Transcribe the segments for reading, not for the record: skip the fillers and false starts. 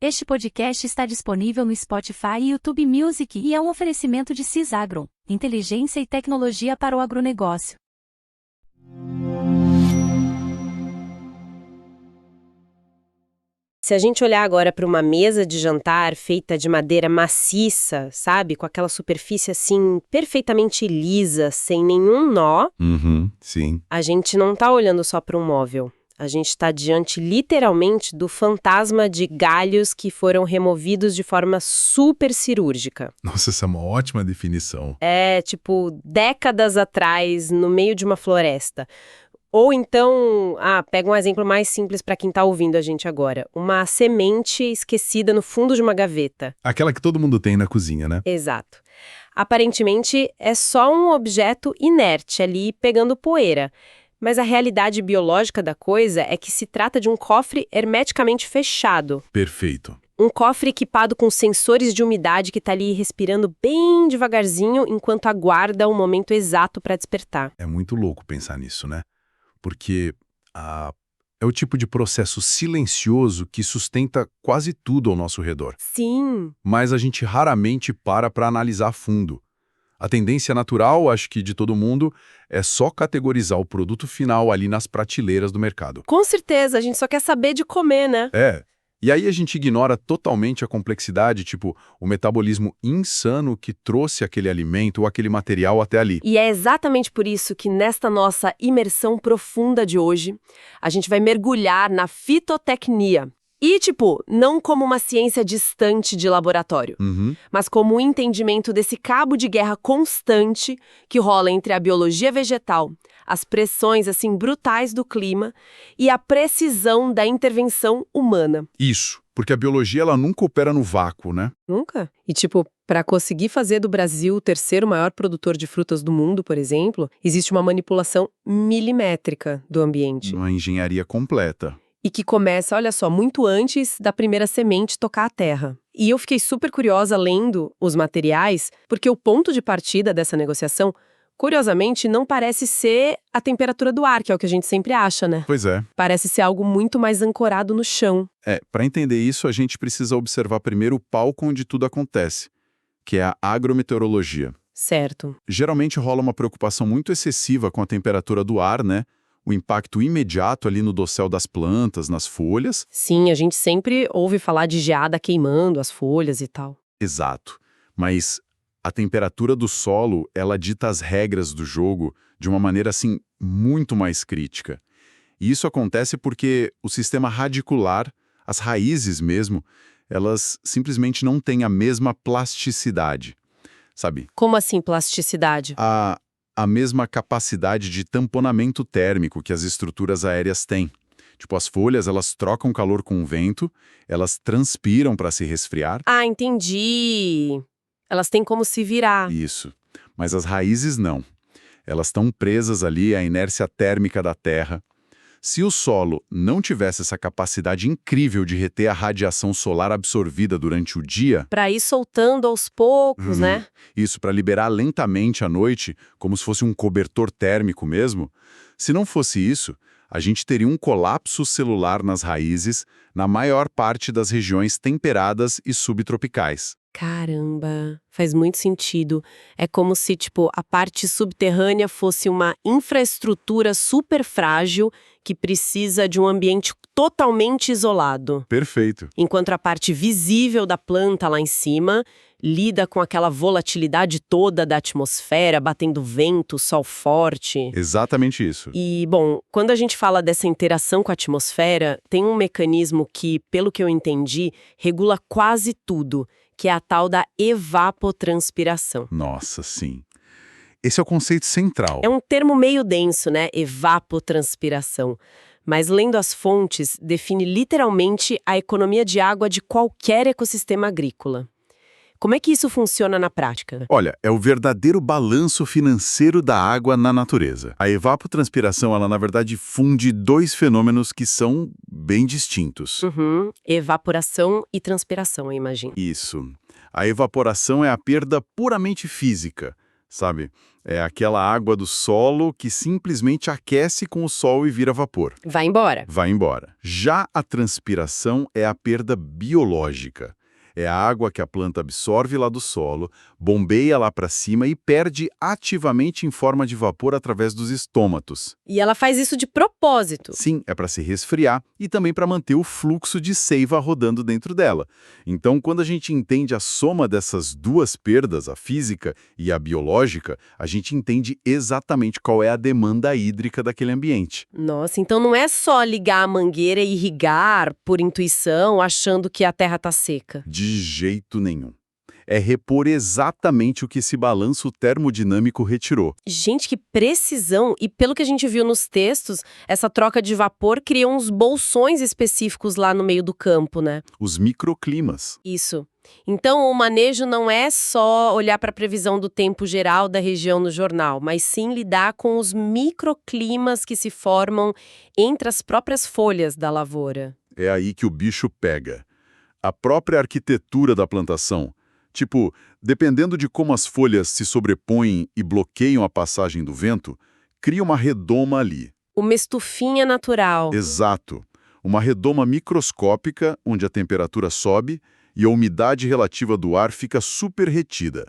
Este podcast está disponível no Spotify e YouTube Music e é um oferecimento de Cisagro, inteligência e tecnologia para o agronegócio. Se a gente olhar agora para uma mesa de jantar feita de madeira maciça, sabe? Com aquela superfície assim perfeitamente lisa, sem nenhum nó, Sim. a gente não está olhando só para um móvel. A gente está diante, literalmente, do fantasma de galhos que foram removidos de forma super cirúrgica. Nossa, essa é uma ótima definição. É, tipo, décadas atrás, no meio de uma floresta. Ou então, pega um exemplo mais simples para quem está ouvindo a gente agora. Uma semente esquecida no fundo de uma gaveta. Aquela que todo mundo tem na cozinha, né? Exato. Aparentemente, é só um objeto inerte ali pegando poeira. Mas a realidade biológica da coisa é que se trata de um cofre hermeticamente fechado. Perfeito. Um cofre equipado com sensores de umidade que está ali respirando bem devagarzinho enquanto aguarda o momento exato para despertar. É muito louco pensar nisso, né? Porque é o tipo de processo silencioso que sustenta quase tudo ao nosso redor. Sim. Mas a gente raramente para analisar a fundo. A tendência natural, acho que de todo mundo, é só categorizar o produto final ali nas prateleiras do mercado. Com certeza, a gente só quer saber de comer, né? E aí a gente ignora totalmente a complexidade, tipo, o metabolismo insano que trouxe aquele alimento ou aquele material até ali. E é exatamente por isso que nesta nossa imersão profunda de hoje, a gente vai mergulhar na fitotecnia. E, não como uma ciência distante de laboratório, mas como um entendimento desse cabo de guerra constante que rola entre a biologia vegetal, as pressões, assim, brutais do clima e a precisão da intervenção humana. Isso, porque a biologia ela nunca opera no vácuo, né? Nunca. E, para conseguir fazer do Brasil o terceiro maior produtor de frutas do mundo, por exemplo, existe uma manipulação milimétrica do ambiente. Uma engenharia completa. E que começa, olha só, muito antes da primeira semente tocar a terra. E eu fiquei super curiosa lendo os materiais, porque o ponto de partida dessa negociação, curiosamente, não parece ser a temperatura do ar, que é o que a gente sempre acha, né? Pois é. Parece ser algo muito mais ancorado no chão. Para entender isso, a gente precisa observar primeiro o palco onde tudo acontece, que é a agrometeorologia. Certo. Geralmente rola uma preocupação muito excessiva com a temperatura do ar, né? O impacto imediato ali no dossel das plantas, nas folhas. Sim, a gente sempre ouve falar de geada queimando as folhas e tal. Exato. Mas a temperatura do solo, ela dita as regras do jogo de uma maneira, assim, muito mais crítica. E isso acontece porque o sistema radicular, as raízes mesmo, elas simplesmente não têm a mesma plasticidade, sabe? Como assim plasticidade? A mesma capacidade de tamponamento térmico que as estruturas aéreas têm. Tipo, as folhas, elas trocam calor com o vento, elas transpiram para se resfriar. Entendi. Elas têm como se virar. Isso. Mas as raízes não. Elas estão presas ali à inércia térmica da terra. Se o solo não tivesse essa capacidade incrível de reter a radiação solar absorvida durante o dia... Para ir soltando aos poucos, né? Isso, para liberar lentamente à noite, como se fosse um cobertor térmico mesmo. Se não fosse isso, a gente teria um colapso celular nas raízes na maior parte das regiões temperadas e subtropicais. Caramba, faz muito sentido. É como se, a parte subterrânea fosse uma infraestrutura super frágil que precisa de um ambiente totalmente isolado. Perfeito. Enquanto a parte visível da planta lá em cima lida com aquela volatilidade toda da atmosfera, batendo vento, sol forte. Exatamente isso. E, bom, quando a gente fala dessa interação com a atmosfera, tem um mecanismo que, pelo que eu entendi, regula quase tudo, que é a tal da evapotranspiração. Nossa, sim. Esse é o conceito central. É um termo meio denso, né? Evapotranspiração. Mas lendo as fontes, define literalmente a economia de água de qualquer ecossistema agrícola. Como é que isso funciona na prática? Olha, é o verdadeiro balanço financeiro da água na natureza. A evapotranspiração, ela na verdade funde dois fenômenos que são bem distintos. Evaporação e transpiração, eu imagino. Isso. A evaporação é a perda puramente física. sabe? É aquela água do solo que simplesmente aquece com o sol e vira vapor. Vai embora. Vai embora. Já a transpiração é a perda biológica. É a água que a planta absorve lá do solo, bombeia lá para cima e perde ativamente em forma de vapor através dos estômatos. E ela faz isso de propósito. Sim, é para se resfriar e também para manter o fluxo de seiva rodando dentro dela. Então, quando a gente entende a soma dessas duas perdas, a física e a biológica, a gente entende exatamente qual é a demanda hídrica daquele ambiente. Nossa, então não é só ligar a mangueira e irrigar por intuição, achando que a terra tá seca. De jeito nenhum. É repor exatamente o que esse balanço termodinâmico retirou. Gente, que precisão! E pelo que a gente viu nos textos, essa troca de vapor cria uns bolsões específicos lá no meio do campo, né? Os microclimas. Isso. Então, o manejo não é só olhar para a previsão do tempo geral da região no jornal, mas sim lidar com os microclimas que se formam entre as próprias folhas da lavoura. É aí que o bicho pega. A própria arquitetura da plantação. Tipo, dependendo de como as folhas se sobrepõem e bloqueiam a passagem do vento, cria uma redoma ali. Uma estufinha natural. Exato. Uma redoma microscópica onde a temperatura sobe e a umidade relativa do ar fica super retida.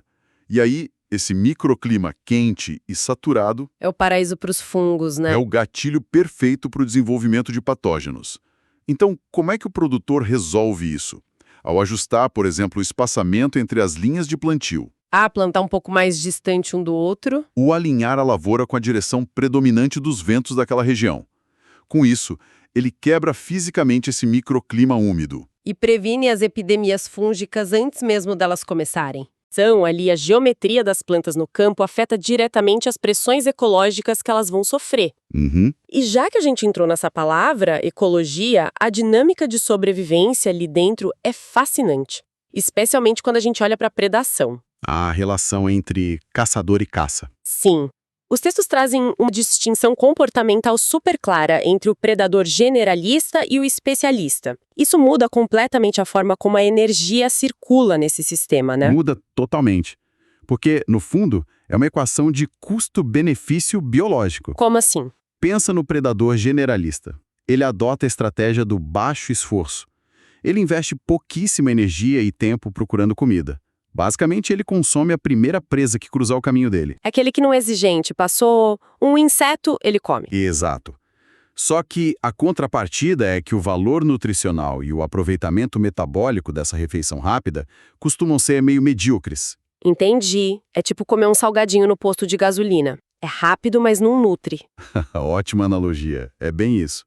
E aí, esse microclima quente e saturado É o paraíso para os fungos, né? é o gatilho perfeito para o desenvolvimento de patógenos. Então, como é que o produtor resolve isso? Ao ajustar, por exemplo, o espaçamento entre as linhas de plantio. Plantar um pouco mais distante um do outro. Ou alinhar a lavoura com a direção predominante dos ventos daquela região. Com isso, ele quebra fisicamente esse microclima úmido. E previne as epidemias fúngicas antes mesmo delas começarem. Ali, a geometria das plantas no campo afeta diretamente as pressões ecológicas que elas vão sofrer. E já que a gente entrou nessa palavra, ecologia, a dinâmica de sobrevivência ali dentro é fascinante. Especialmente quando a gente olha para a predação. A relação entre caçador e caça. Sim. Os textos trazem uma distinção comportamental super clara entre o predador generalista e o especialista. Isso muda completamente a forma como a energia circula nesse sistema, né? Muda totalmente. Porque, no fundo, é uma equação de custo-benefício biológico. Como assim? Pensa no predador generalista. Ele adota a estratégia do baixo esforço. Ele investe pouquíssima energia e tempo procurando comida. Basicamente, ele consome a primeira presa que cruzar o caminho dele. É aquele que não é exigente. Passou um inseto, ele come. Exato. Só que a contrapartida é que o valor nutricional e o aproveitamento metabólico dessa refeição rápida costumam ser meio medíocres. Entendi. É tipo comer um salgadinho no posto de gasolina. É rápido, mas não nutre. Ótima analogia. É bem isso.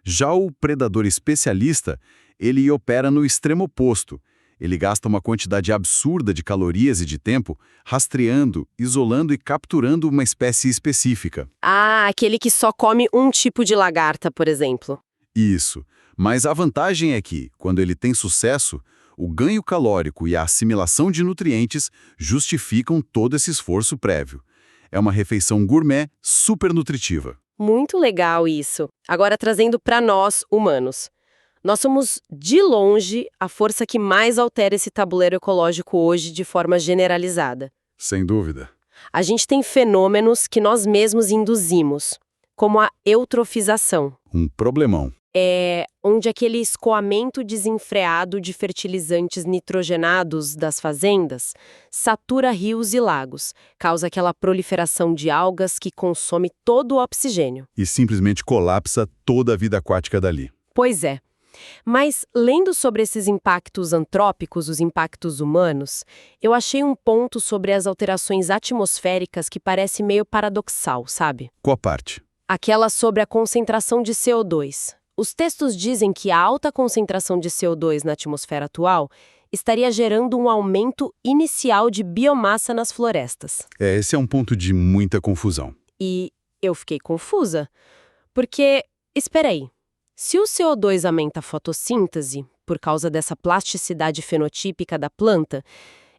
Já o predador especialista, ele opera no extremo oposto. Ele gasta uma quantidade absurda de calorias e de tempo rastreando, isolando e capturando uma espécie específica. Aquele que só come um tipo de lagarta, por exemplo. Isso. Mas a vantagem é que, quando ele tem sucesso, o ganho calórico e a assimilação de nutrientes justificam todo esse esforço prévio. É uma refeição gourmet super nutritiva. Muito legal isso. Agora trazendo para nós, humanos. Nós somos, de longe, a força que mais altera esse tabuleiro ecológico hoje de forma generalizada. Sem dúvida. A gente tem fenômenos que nós mesmos induzimos, como a eutrofização. Um problemão. Onde aquele escoamento desenfreado de fertilizantes nitrogenados das fazendas satura rios e lagos, causa aquela proliferação de algas que consome todo o oxigênio. E simplesmente colapsa toda a vida aquática dali. Pois é. Mas, lendo sobre esses impactos antrópicos, os impactos humanos, eu achei um ponto sobre as alterações atmosféricas que parece meio paradoxal, sabe? Qual parte? Aquela sobre a concentração de CO2. Os textos dizem que a alta concentração de CO2 na atmosfera atual estaria gerando um aumento inicial de biomassa nas florestas. Esse é um ponto de muita confusão. E eu fiquei confusa, porque, espera aí. Se o CO2 aumenta a fotossíntese, por causa dessa plasticidade fenotípica da planta,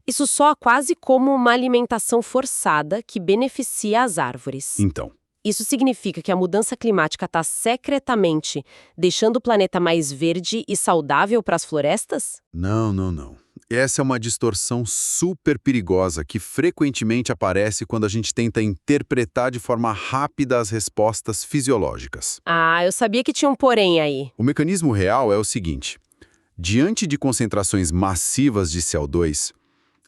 isso soa quase como uma alimentação forçada que beneficia as árvores. Então, Isso significa que a mudança climática está secretamente deixando o planeta mais verde e saudável para as florestas? Não, não, não. Essa é uma distorção super perigosa que frequentemente aparece quando a gente tenta interpretar de forma rápida as respostas fisiológicas. Ah, eu sabia que tinha um porém aí. O mecanismo real é o seguinte: diante de concentrações massivas de CO2,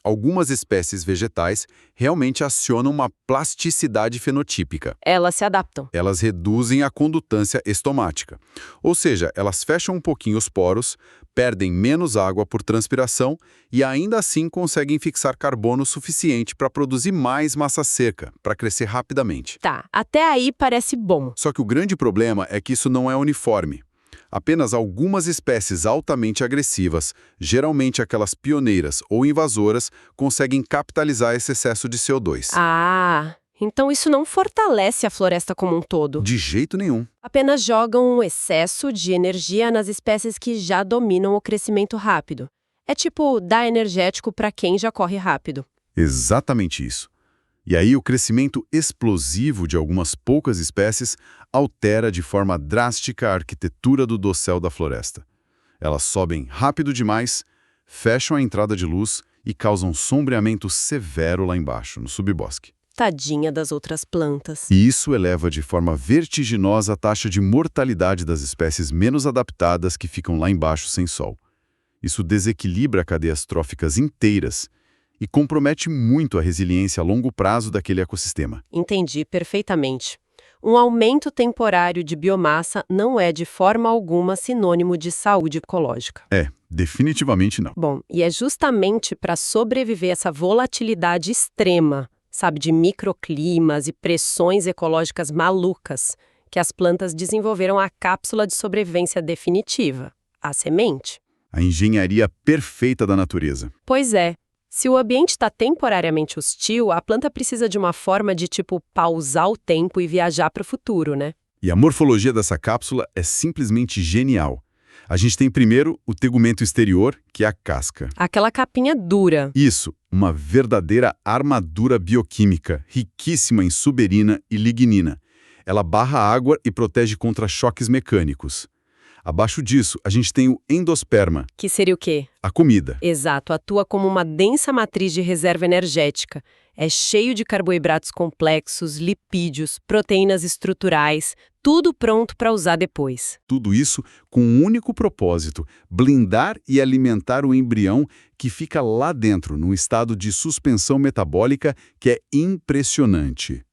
algumas espécies vegetais realmente acionam uma plasticidade fenotípica. Elas se adaptam. Elas reduzem a condutância estomática. Ou seja, elas fecham um pouquinho os poros, perdem menos água por transpiração e ainda assim conseguem fixar carbono suficiente para produzir mais massa seca, para crescer rapidamente. Tá, até aí parece bom. Só que o grande problema é que isso não é uniforme. Apenas algumas espécies altamente agressivas, geralmente aquelas pioneiras ou invasoras, conseguem capitalizar esse excesso de CO2. Ah, então isso não fortalece a floresta como um todo. De jeito nenhum. Apenas jogam um excesso de energia nas espécies que já dominam o crescimento rápido. É tipo dar energético para quem já corre rápido. Exatamente isso. E aí o crescimento explosivo de algumas poucas espécies altera de forma drástica a arquitetura do dossel da floresta. Elas sobem rápido demais, fecham a entrada de luz e causam sombreamento severo lá embaixo, no subbosque. Tadinha das outras plantas. E isso eleva de forma vertiginosa a taxa de mortalidade das espécies menos adaptadas que ficam lá embaixo sem sol. Isso desequilibra cadeias tróficas inteiras e compromete muito a resiliência a longo prazo daquele ecossistema. Entendi perfeitamente. Um aumento temporário de biomassa não é de forma alguma sinônimo de saúde ecológica. Definitivamente não. Bom, e é justamente para sobreviver essa volatilidade extrema, sabe, de microclimas e pressões ecológicas malucas, que as plantas desenvolveram a cápsula de sobrevivência definitiva, a semente. A engenharia perfeita da natureza. Pois é. Se o ambiente está temporariamente hostil, a planta precisa de uma forma de, pausar o tempo e viajar para o futuro, né? E a morfologia dessa cápsula é simplesmente genial. A gente tem primeiro o tegumento exterior, que é a casca. Aquela capinha dura. Isso, uma verdadeira armadura bioquímica, riquíssima em suberina e lignina. Ela barra a água e protege contra choques mecânicos. Abaixo disso, a gente tem o endosperma. Que seria o quê? A comida. Exato, atua como uma densa matriz de reserva energética. É cheio de carboidratos complexos, lipídios, proteínas estruturais, tudo pronto para usar depois. Tudo isso com um único propósito: blindar e alimentar o embrião que fica lá dentro, num estado de suspensão metabólica que é impressionante.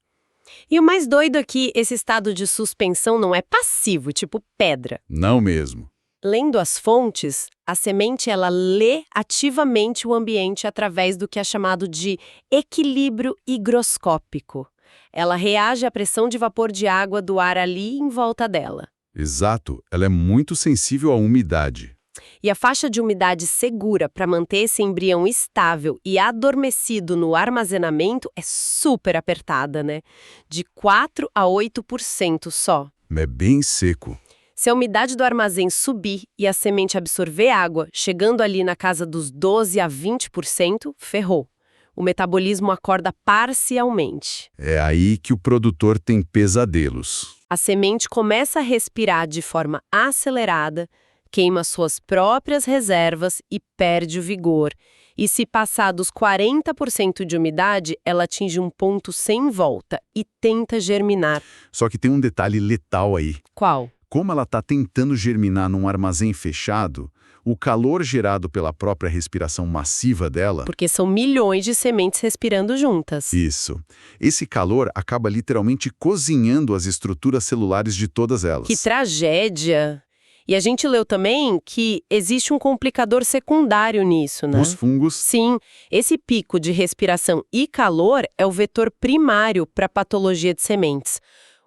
E o mais doido é que esse estado de suspensão não é passivo, tipo pedra. Não mesmo. Lendo as fontes, a semente ela lê ativamente o ambiente através do que é chamado de equilíbrio higroscópico. Ela reage à pressão de vapor de água do ar ali em volta dela. Exato, ela é muito sensível à umidade. E a faixa de umidade segura para manter esse embrião estável e adormecido no armazenamento é super apertada, né? De 4 a 8% só. É bem seco. Se a umidade do armazém subir e a semente absorver água, chegando ali na casa dos 12 a 20%, ferrou. O metabolismo acorda parcialmente. É aí que o produtor tem pesadelos. A semente começa a respirar de forma acelerada, queima suas próprias reservas e perde o vigor. E se passar dos 40% de umidade, ela atinge um ponto sem volta e tenta germinar. Só que tem um detalhe letal aí. Qual? Como ela está tentando germinar num armazém fechado, o calor gerado pela própria respiração massiva dela... Porque são milhões de sementes respirando juntas. Isso. Esse calor acaba literalmente cozinhando as estruturas celulares de todas elas. Que tragédia! E a gente leu também que existe um complicador secundário nisso, né? Os fungos. Sim, esse pico de respiração e calor é o vetor primário para a patologia de sementes.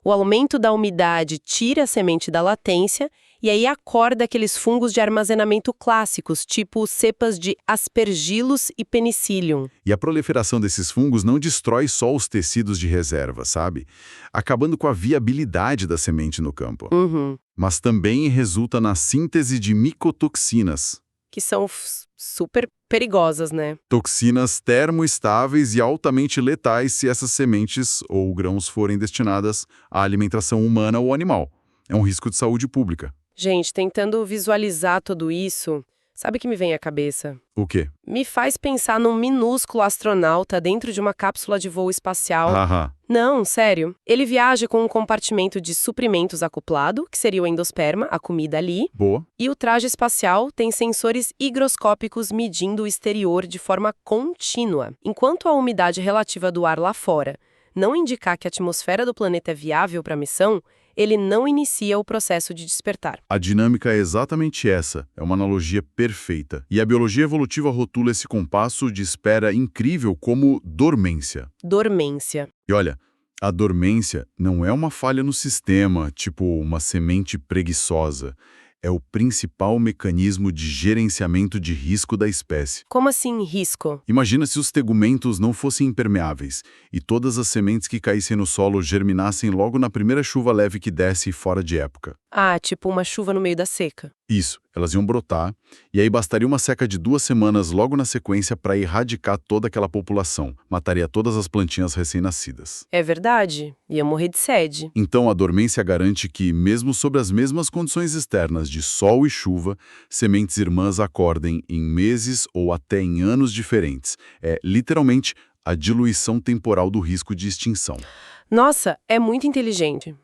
O aumento da umidade tira a semente da latência e aí acorda aqueles fungos de armazenamento clássicos, tipo cepas de Aspergillus e Penicillium. E a proliferação desses fungos não destrói só os tecidos de reserva, sabe? Acabando com a viabilidade da semente no campo. Uhum. Mas também resulta na síntese de micotoxinas. que são super perigosas, né? Toxinas termoestáveis e altamente letais se essas sementes ou grãos forem destinadas à alimentação humana ou animal. É um risco de saúde pública. Gente, tentando visualizar tudo isso, sabe o que me vem à cabeça? O quê? Me faz pensar num minúsculo astronauta dentro de uma cápsula de voo espacial. Haha. Não, sério. Ele viaja com um compartimento de suprimentos acoplado, que seria o endosperma, a comida ali, Boa. e o traje espacial tem sensores higroscópicos medindo o exterior de forma contínua, enquanto a umidade relativa do ar lá fora não indicar que a atmosfera do planeta é viável para a missão, ele não inicia o processo de despertar. A dinâmica é exatamente essa. É uma analogia perfeita. E a biologia evolutiva rotula esse compasso de espera incrível como dormência. Dormência. E olha, a dormência não é uma falha no sistema, tipo uma semente preguiçosa. É o principal mecanismo de gerenciamento de risco da espécie. Como assim risco? Imagina se os tegumentos não fossem impermeáveis e todas as sementes que caíssem no solo germinassem logo na primeira chuva leve que desce fora de época. Ah, tipo uma chuva no meio da seca. Isso, elas iam brotar, e aí bastaria uma seca de 2 semanas logo na sequência para erradicar toda aquela população, mataria todas as plantinhas recém-nascidas. É verdade, ia morrer de sede. Então a dormência garante que, mesmo sob as mesmas condições externas de sol e chuva, sementes irmãs acordem em meses ou até em anos diferentes. É, literalmente, a diluição temporal do risco de extinção. Nossa, é muito inteligente.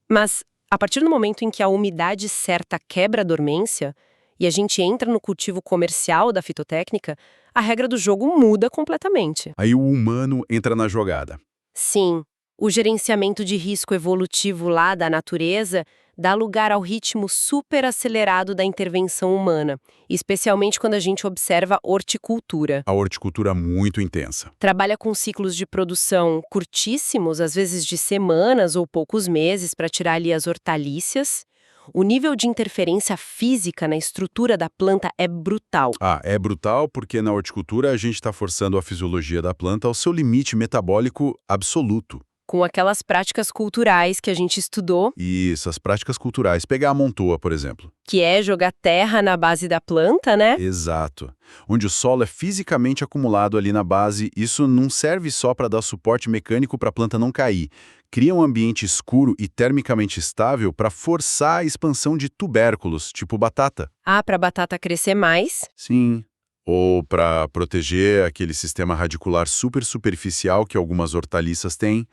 Mas, a partir do momento em que a umidade certa quebra a dormência e a gente entra no cultivo comercial da fitotécnica, a regra do jogo muda completamente. Aí o humano entra na jogada. Sim, o gerenciamento de risco evolutivo lá da natureza dá lugar ao ritmo super acelerado da intervenção humana, especialmente quando a gente observa horticultura. A horticultura muito intensa. Trabalha com ciclos de produção curtíssimos, às vezes de semanas ou poucos meses, para tirar ali as hortaliças. O nível de interferência física na estrutura da planta é brutal. Ah, é brutal porque na horticultura a gente está forçando a fisiologia da planta ao seu limite metabólico absoluto. Com aquelas práticas culturais que a gente estudou, Isso, as práticas culturais. Pegar a montoa, por exemplo. que é jogar terra na base da planta, né? Exato. Onde o solo é fisicamente acumulado ali na base, isso não serve só para dar suporte mecânico para a planta não cair. Cria um ambiente escuro e termicamente estável para forçar a expansão de tubérculos, tipo batata. Ah, para a batata crescer mais. Sim. Ou para proteger aquele sistema radicular super superficial que algumas hortaliças têm.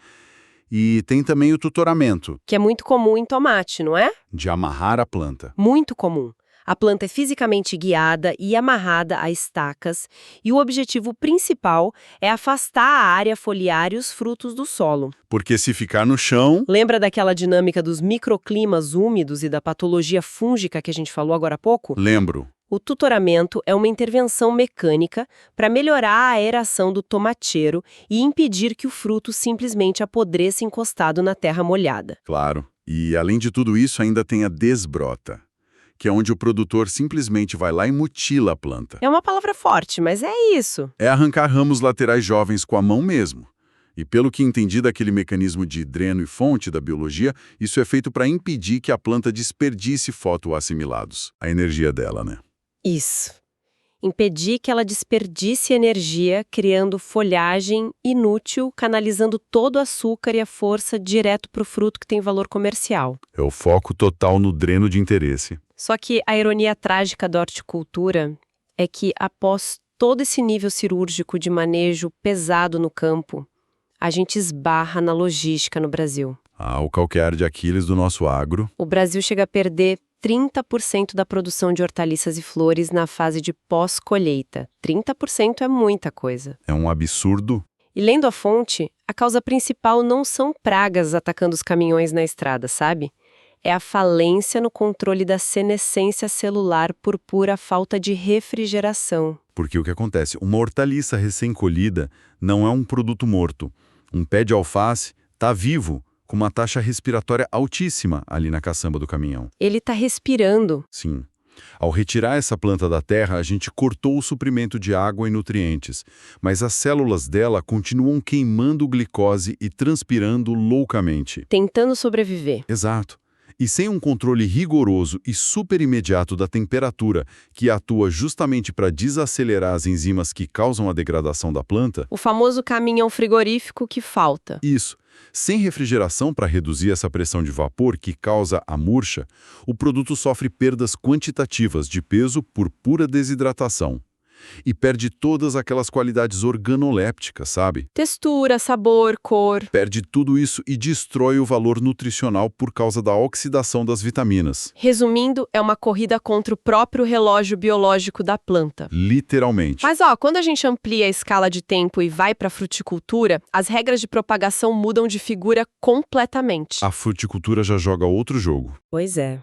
E tem também o tutoramento, Que é muito comum em tomate, não é? de amarrar a planta. Muito comum. A planta é fisicamente guiada e amarrada a estacas, e o objetivo principal é afastar a área foliar e os frutos do solo. Porque se ficar no chão... Lembra daquela dinâmica dos microclimas úmidos e da patologia fúngica que a gente falou agora há pouco? Lembro. O tutoramento é uma intervenção mecânica para melhorar a aeração do tomateiro e impedir que o fruto simplesmente apodreça encostado na terra molhada. Claro. E, além de tudo isso, ainda tem a desbrota, que é onde o produtor simplesmente vai lá e mutila a planta. É uma palavra forte, mas é isso. É arrancar ramos laterais jovens com a mão mesmo. E pelo que entendi daquele mecanismo de dreno e fonte da biologia, isso é feito para impedir que a planta desperdice fotoassimilados. A energia dela, né? Isso. Impedir que ela desperdice energia, criando folhagem inútil, canalizando todo o açúcar e a força direto para o fruto que tem valor comercial. É o foco total no dreno de interesse. Só que a ironia trágica da horticultura é que, após todo esse nível cirúrgico de manejo pesado no campo, a gente esbarra na logística no Brasil. Ah, o calcanhar de Aquiles do nosso agro. O Brasil chega a perder 30% da produção de hortaliças e flores na fase de pós-colheita. 30% é muita coisa. É um absurdo. E lendo a fonte, a causa principal não são pragas atacando os caminhões na estrada, sabe? É a falência no controle da senescência celular por pura falta de refrigeração. Porque o que acontece? Uma hortaliça recém-colhida não é um produto morto. Um pé de alface está vivo, com uma taxa respiratória altíssima ali na caçamba do caminhão. Ele está respirando. Sim. Ao retirar essa planta da terra, a gente cortou o suprimento de água e nutrientes, mas as células dela continuam queimando glicose e transpirando loucamente. Tentando sobreviver. Exato. E sem um controle rigoroso e super imediato da temperatura, que atua justamente para desacelerar as enzimas que causam a degradação da planta, O famoso caminhão frigorífico que falta. isso. Sem refrigeração para reduzir essa pressão de vapor que causa a murcha, o produto sofre perdas quantitativas de peso por pura desidratação. E perde todas aquelas qualidades organolépticas, sabe? Textura, sabor, cor. Perde tudo isso e destrói o valor nutricional por causa da oxidação das vitaminas. Resumindo, é uma corrida contra o próprio relógio biológico da planta. Literalmente. Mas quando a gente amplia a escala de tempo e vai para a fruticultura, as regras de propagação mudam de figura completamente. A fruticultura já joga outro jogo. Pois é.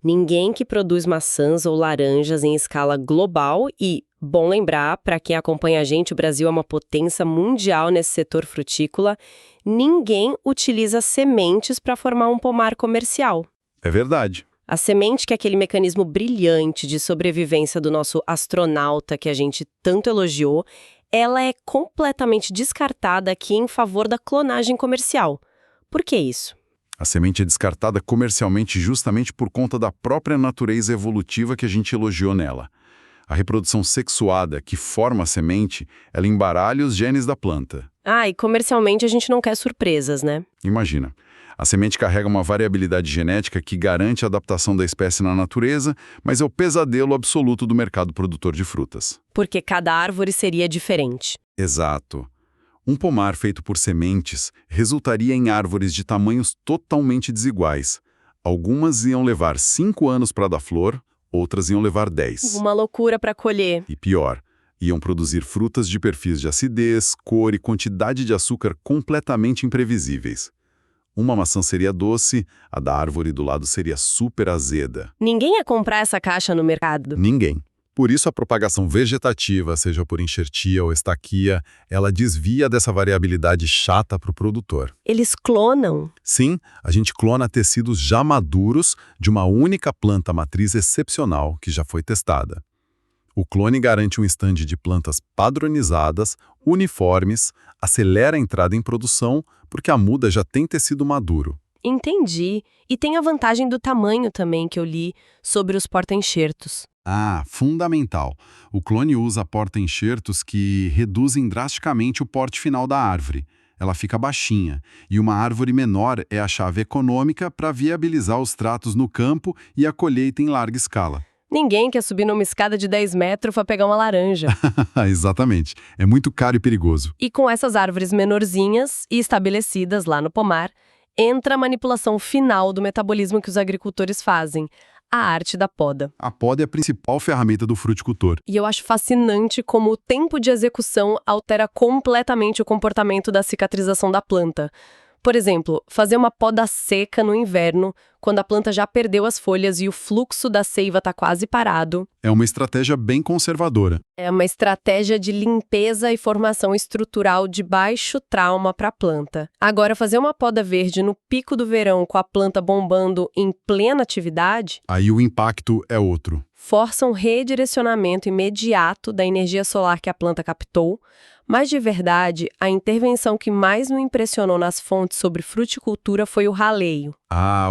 Ninguém que produz maçãs ou laranjas em escala global e, bom lembrar, para quem acompanha a gente, o Brasil é uma potência mundial nesse setor frutícola, ninguém utiliza sementes para formar um pomar comercial. É verdade. A semente, que é aquele mecanismo brilhante de sobrevivência do nosso astronauta que a gente tanto elogiou, ela é completamente descartada aqui em favor da clonagem comercial. Por que isso? A semente é descartada comercialmente justamente por conta da própria natureza evolutiva que a gente elogiou nela. A reprodução sexuada, que forma a semente, ela embaralha os genes da planta. E comercialmente a gente não quer surpresas, né? Imagina, a semente carrega uma variabilidade genética que garante a adaptação da espécie na natureza, mas é o pesadelo absoluto do mercado produtor de frutas. Porque cada árvore seria diferente. Exato. Um pomar feito por sementes resultaria em árvores de tamanhos totalmente desiguais. Algumas iam levar 5 anos para dar flor, outras iam levar 10. Uma loucura para colher. E pior, iam produzir frutas de perfis de acidez, cor e quantidade de açúcar completamente imprevisíveis. Uma maçã seria doce, a da árvore do lado seria super azeda. Ninguém ia comprar essa caixa no mercado. Ninguém. Por isso a propagação vegetativa, seja por enxertia ou estaquia, ela desvia dessa variabilidade chata para o produtor. Eles clonam. Sim, a gente clona tecidos já maduros de uma única planta matriz excepcional que já foi testada. O clone garante um estande de plantas padronizadas, uniformes, acelera a entrada em produção porque a muda já tem tecido maduro. Entendi. E tem a vantagem do tamanho também que eu li sobre os porta-enxertos. Fundamental. O clone usa porta-enxertos que reduzem drasticamente o porte final da árvore. Ela fica baixinha, e uma árvore menor é a chave econômica para viabilizar os tratos no campo e a colheita em larga escala. Ninguém quer subir numa escada de 10 metros para pegar uma laranja. Exatamente. É muito caro e perigoso. E com essas árvores menorzinhas e estabelecidas lá no pomar, entra a manipulação final do metabolismo que os agricultores fazem, a arte da poda. A poda é a principal ferramenta do fruticultor. E eu acho fascinante como o tempo de execução altera completamente o comportamento da cicatrização da planta. Por exemplo, fazer uma poda seca no inverno, quando a planta já perdeu as folhas e o fluxo da seiva está quase parado. É uma estratégia bem conservadora. É uma estratégia de limpeza e formação estrutural de baixo trauma para a planta. Agora, fazer uma poda verde no pico do verão com a planta bombando em plena atividade, Aí o impacto é outro. força um redirecionamento imediato da energia solar que a planta captou, mas de verdade, a intervenção que mais me impressionou nas fontes sobre fruticultura foi o raleio.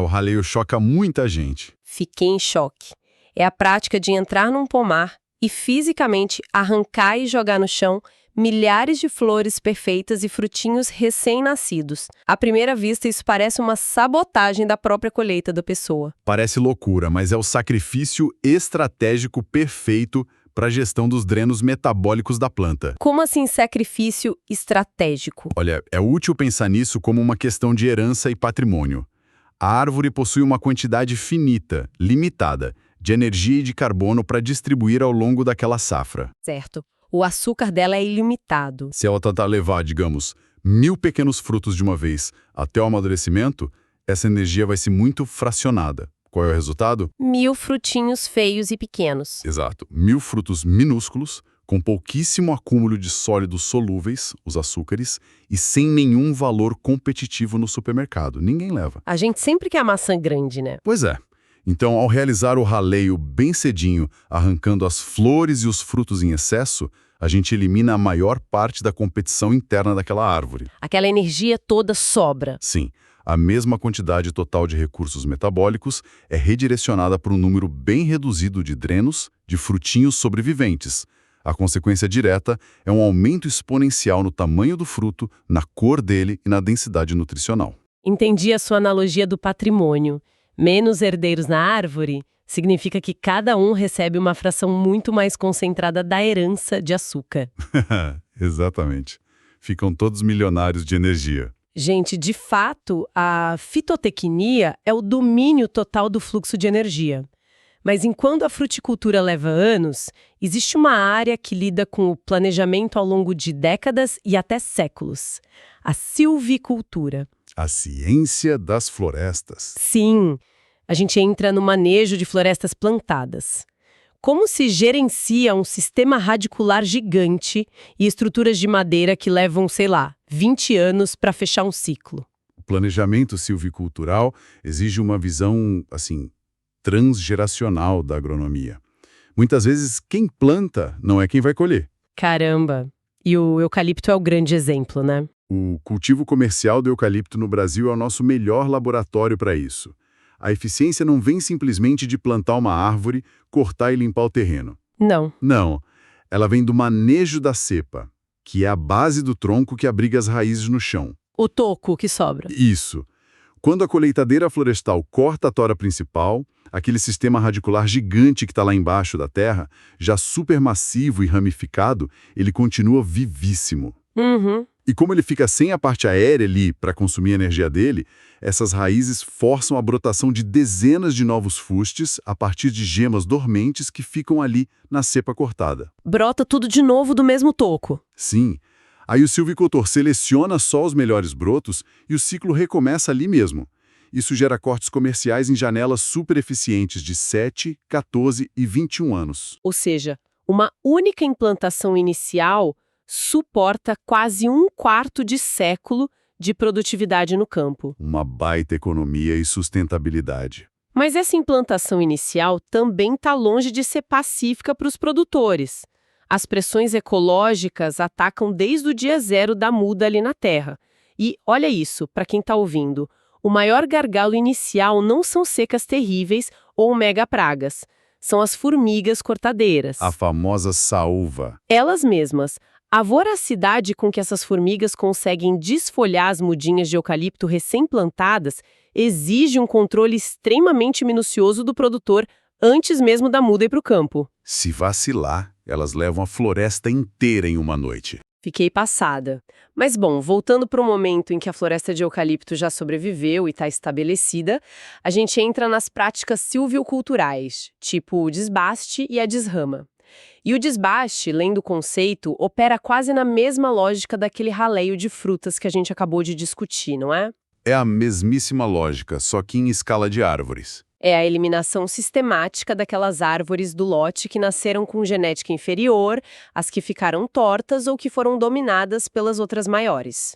O raleio choca muita gente. Fiquei em choque. É a prática de entrar num pomar e fisicamente arrancar e jogar no chão milhares de flores perfeitas e frutinhos recém-nascidos. À primeira vista, isso parece uma sabotagem da própria colheita da pessoa. Parece loucura, mas é o sacrifício estratégico perfeito para a gestão dos drenos metabólicos da planta. Como assim sacrifício estratégico? Olha, é útil pensar nisso como uma questão de herança e patrimônio. A árvore possui uma quantidade finita, limitada, de energia e de carbono para distribuir ao longo daquela safra. Certo. O açúcar dela é ilimitado. Se ela tentar levar, digamos, 1000 pequenos frutos de uma vez até o amadurecimento, essa energia vai ser muito fracionada. Qual é o resultado? 1000 frutinhos feios e pequenos. Exato. 1000 frutos minúsculos, com pouquíssimo acúmulo de sólidos solúveis, os açúcares, e sem nenhum valor competitivo no supermercado. Ninguém leva. A gente sempre quer a maçã grande, né? Pois é. Então, ao realizar o raleio bem cedinho, arrancando as flores e os frutos em excesso, a gente elimina a maior parte da competição interna daquela árvore. Aquela energia toda sobra. Sim. A mesma quantidade total de recursos metabólicos é redirecionada para um número bem reduzido de drenos, de frutinhos sobreviventes. A consequência direta é um aumento exponencial no tamanho do fruto, na cor dele e na densidade nutricional. Entendi a sua analogia do patrimônio. Menos herdeiros na árvore significa que cada um recebe uma fração muito mais concentrada da herança de açúcar. Exatamente. Ficam todos milionários de energia. Gente, de fato, a fitotecnia é o domínio total do fluxo de energia. Mas enquanto a fruticultura leva anos, existe uma área que lida com o planejamento ao longo de décadas e até séculos: a silvicultura. A ciência das florestas. Sim, a gente entra no manejo de florestas plantadas. Como se gerencia um sistema radicular gigante e estruturas de madeira que levam, sei lá, 20 anos para fechar um ciclo? O planejamento silvicultural exige uma visão, assim, transgeracional da agronomia. Muitas vezes, quem planta não é quem vai colher. Caramba! E o eucalipto é o grande exemplo, né? O cultivo comercial do eucalipto no Brasil é o nosso melhor laboratório para isso. A eficiência não vem simplesmente de plantar uma árvore, cortar e limpar o terreno. Não. Não. Ela vem do manejo da cepa, que é a base do tronco que abriga as raízes no chão. O toco que sobra. Isso. Quando a colheitadeira florestal corta a tora principal, aquele sistema radicular gigante que está lá embaixo da terra, já supermassivo e ramificado, ele continua vivíssimo. Uhum. E como ele fica sem a parte aérea ali para consumir a energia dele, essas raízes forçam a brotação de dezenas de novos fustes a partir de gemas dormentes que ficam ali na cepa cortada. Brota tudo de novo do mesmo toco. Sim. Aí o silvicultor seleciona só os melhores brotos e o ciclo recomeça ali mesmo. Isso gera cortes comerciais em janelas super eficientes de 7, 14 e 21 anos. Ou seja, uma única implantação inicial suporta quase um quarto de século de produtividade no campo. Uma baita economia e sustentabilidade. Mas essa implantação inicial também está longe de ser pacífica para os produtores. As pressões ecológicas atacam desde o dia zero da muda ali na terra. E, olha isso, para quem está ouvindo, o maior gargalo inicial não são secas terríveis ou mega pragas. São as formigas cortadeiras. A famosa saúva. Elas mesmas. A voracidade com que essas formigas conseguem desfolhar as mudinhas de eucalipto recém-plantadas exige um controle extremamente minucioso do produtor antes mesmo da muda ir para o campo. Se vacilar, elas levam a floresta inteira em uma noite. Fiquei passada. Mas bom, voltando para o momento em que a floresta de eucalipto já sobreviveu e está estabelecida, a gente entra nas práticas silviculturais, tipo o desbaste e a desrama. E o desbaste, lendo o conceito, opera quase na mesma lógica daquele raleio de frutas que a gente acabou de discutir, não é? É a mesmíssima lógica, só que em escala de árvores. É a eliminação sistemática daquelas árvores do lote que nasceram com genética inferior, as que ficaram tortas ou que foram dominadas pelas outras maiores.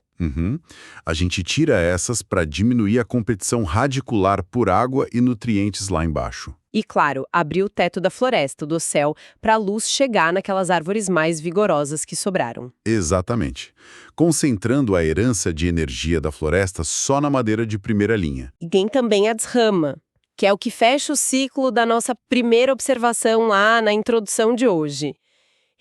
A gente tira essas para diminuir a competição radicular por água e nutrientes lá embaixo. E, claro, abrir o teto da floresta, do céu, para a luz chegar naquelas árvores mais vigorosas que sobraram. Exatamente. Concentrando a herança de energia da floresta só na madeira de primeira linha. E tem também a desrama, que é o que fecha o ciclo da nossa primeira observação lá na introdução de hoje.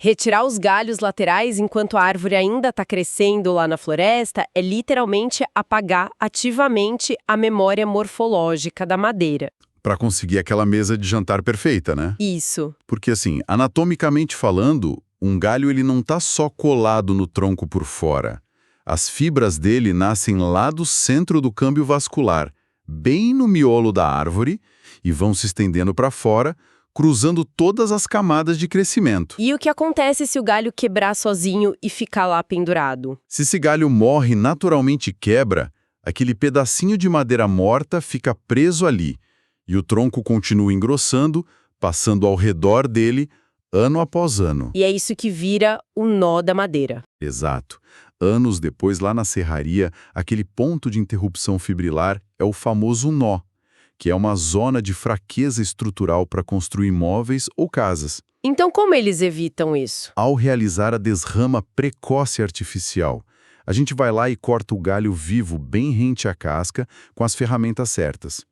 Retirar os galhos laterais enquanto a árvore ainda está crescendo lá na floresta é literalmente apagar ativamente a memória morfológica da madeira. Para conseguir aquela mesa de jantar perfeita, né? Isso. Porque assim, anatomicamente falando, um galho ele não está só colado no tronco por fora. As fibras dele nascem lá do centro do câmbio vascular, bem no miolo da árvore, e vão se estendendo para fora, cruzando todas as camadas de crescimento. E o que acontece se o galho quebrar sozinho e ficar lá pendurado? Se esse galho morre e naturalmente quebra, aquele pedacinho de madeira morta fica preso ali, e o tronco continua engrossando, passando ao redor dele, ano após ano. E é isso que vira o nó da madeira. Exato. Anos depois, lá na serraria, aquele ponto de interrupção fibrilar é o famoso nó, que é uma zona de fraqueza estrutural para construir móveis ou casas. Então, como eles evitam isso? Ao realizar a desrama precoce artificial, A gente vai lá e corta o galho vivo bem rente à casca com as ferramentas certas.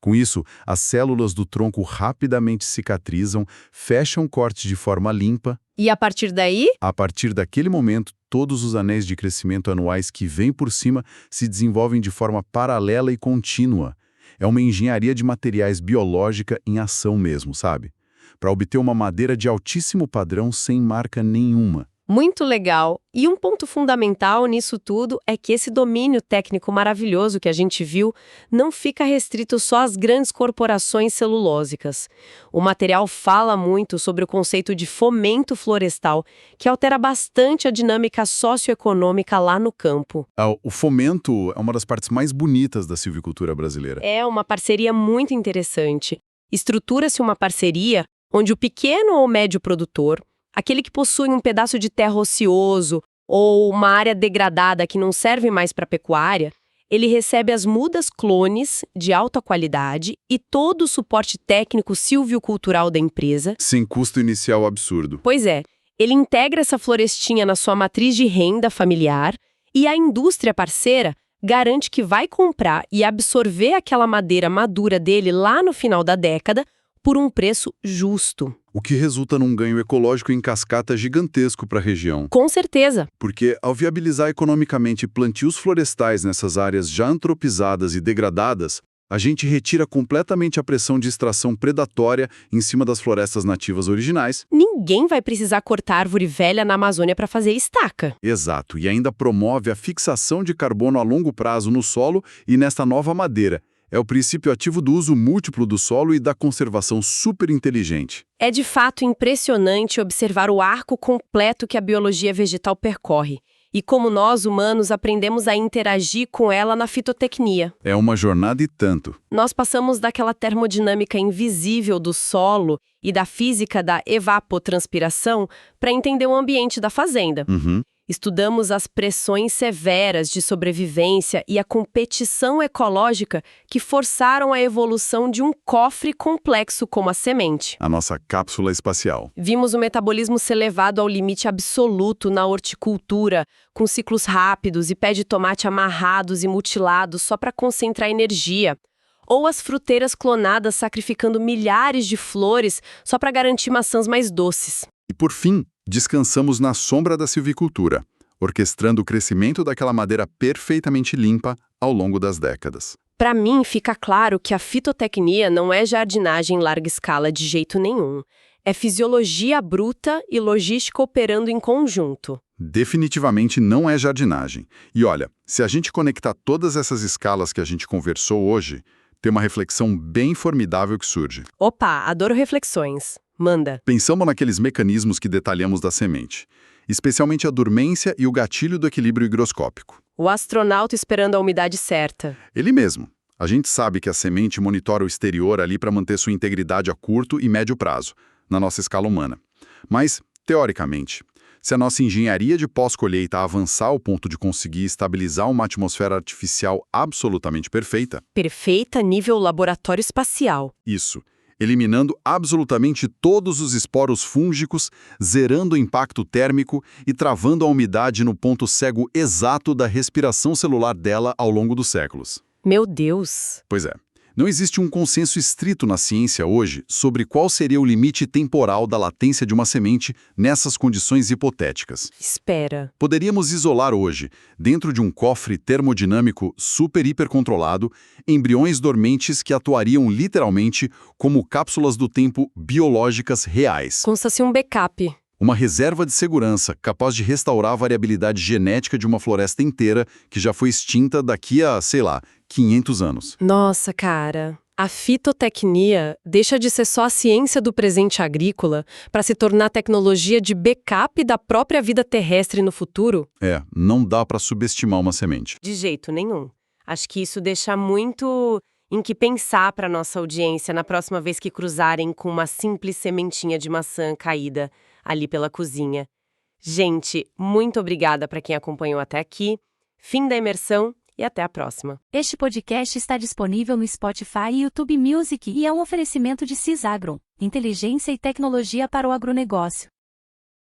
Com isso, as células do tronco rapidamente cicatrizam, fecham o corte de forma limpa. E a partir daí? A partir daquele momento, todos os anéis de crescimento anuais que vêm por cima se desenvolvem de forma paralela e contínua. É uma engenharia de materiais biológica em ação mesmo, sabe? Para obter uma madeira de altíssimo padrão sem marca nenhuma. Muito legal. E um ponto fundamental nisso tudo é que esse domínio técnico maravilhoso que a gente viu não fica restrito só às grandes corporações celulósicas. O material fala muito sobre o conceito de fomento florestal, que altera bastante a dinâmica socioeconômica lá no campo. O fomento é uma das partes mais bonitas da silvicultura brasileira. É uma parceria muito interessante. Estrutura-se uma parceria onde o pequeno ou médio produtor, aquele que possui um pedaço de terra ocioso ou uma área degradada que não serve mais para pecuária, ele recebe as mudas clones de alta qualidade e todo o suporte técnico silvicultural da empresa. Sem custo inicial absurdo. Pois é, ele integra essa florestinha na sua matriz de renda familiar e a indústria parceira garante que vai comprar e absorver aquela madeira madura dele lá no final da década por um preço justo. O que resulta num ganho ecológico em cascata gigantesco para a região. Com certeza. Porque, ao viabilizar economicamente plantios florestais nessas áreas já antropizadas e degradadas, a gente retira completamente a pressão de extração predatória em cima das florestas nativas originais. Ninguém vai precisar cortar árvore velha na Amazônia para fazer estaca. Exato, e ainda promove a fixação de carbono a longo prazo no solo e nesta nova madeira. É o princípio ativo do uso múltiplo do solo e da conservação super inteligente. É de fato impressionante observar o arco completo que a biologia vegetal percorre e como nós, humanos, aprendemos a interagir com ela na fitotecnia. É uma jornada e tanto. Nós passamos daquela termodinâmica invisível do solo e da física da evapotranspiração para entender o ambiente da fazenda. Estudamos as pressões severas de sobrevivência e a competição ecológica que forçaram a evolução de um cofre complexo como a semente. A nossa cápsula espacial. Vimos o metabolismo ser levado ao limite absoluto na horticultura, com ciclos rápidos e pé de tomate amarrados e mutilados só para concentrar energia. Ou as fruteiras clonadas sacrificando milhares de flores só para garantir maçãs mais doces. E por fim, descansamos na sombra da silvicultura, orquestrando o crescimento daquela madeira perfeitamente limpa ao longo das décadas. Para mim, fica claro que a fitotecnia não é jardinagem em larga escala de jeito nenhum. É fisiologia bruta e logística operando em conjunto. Definitivamente não é jardinagem. E olha, se a gente conectar todas essas escalas que a gente conversou hoje, tem uma reflexão bem formidável que surge. Opa, adoro reflexões. Manda. Pensamos naqueles mecanismos que detalhamos da semente, especialmente a dormência e o gatilho do equilíbrio higroscópico. O astronauta esperando a umidade certa. Ele mesmo. A gente sabe que a semente monitora o exterior ali para manter sua integridade a curto e médio prazo, na nossa escala humana. Mas, teoricamente, se a nossa engenharia de pós-colheita avançar ao ponto de conseguir estabilizar uma atmosfera artificial absolutamente perfeita... Perfeita nível laboratório espacial. Isso. Eliminando absolutamente todos os esporos fúngicos, zerando o impacto térmico e travando a umidade no ponto cego exato da respiração celular dela ao longo dos séculos. Meu Deus! Pois é. Não existe um consenso estrito na ciência hoje sobre qual seria o limite temporal da latência de uma semente nessas condições hipotéticas. Espera. Poderíamos isolar hoje, dentro de um cofre termodinâmico super-hipercontrolado, embriões dormentes que atuariam literalmente como cápsulas do tempo biológicas reais. Como se fosse um backup. Uma reserva de segurança capaz de restaurar a variabilidade genética de uma floresta inteira que já foi extinta daqui a, sei lá, 500 anos. Nossa, cara. A fitotecnia deixa de ser só a ciência do presente agrícola para se tornar tecnologia de backup da própria vida terrestre no futuro? Não dá para subestimar uma semente. De jeito nenhum. Acho que isso deixa muito em que pensar para nossa audiência na próxima vez que cruzarem com uma simples sementinha de maçã caída ali pela cozinha. Gente, muito obrigada para quem acompanhou até aqui. Fim da imersão e até a próxima. Este podcast está disponível no Spotify e YouTube Music e é um oferecimento de Cisagron, inteligência e tecnologia para o agronegócio.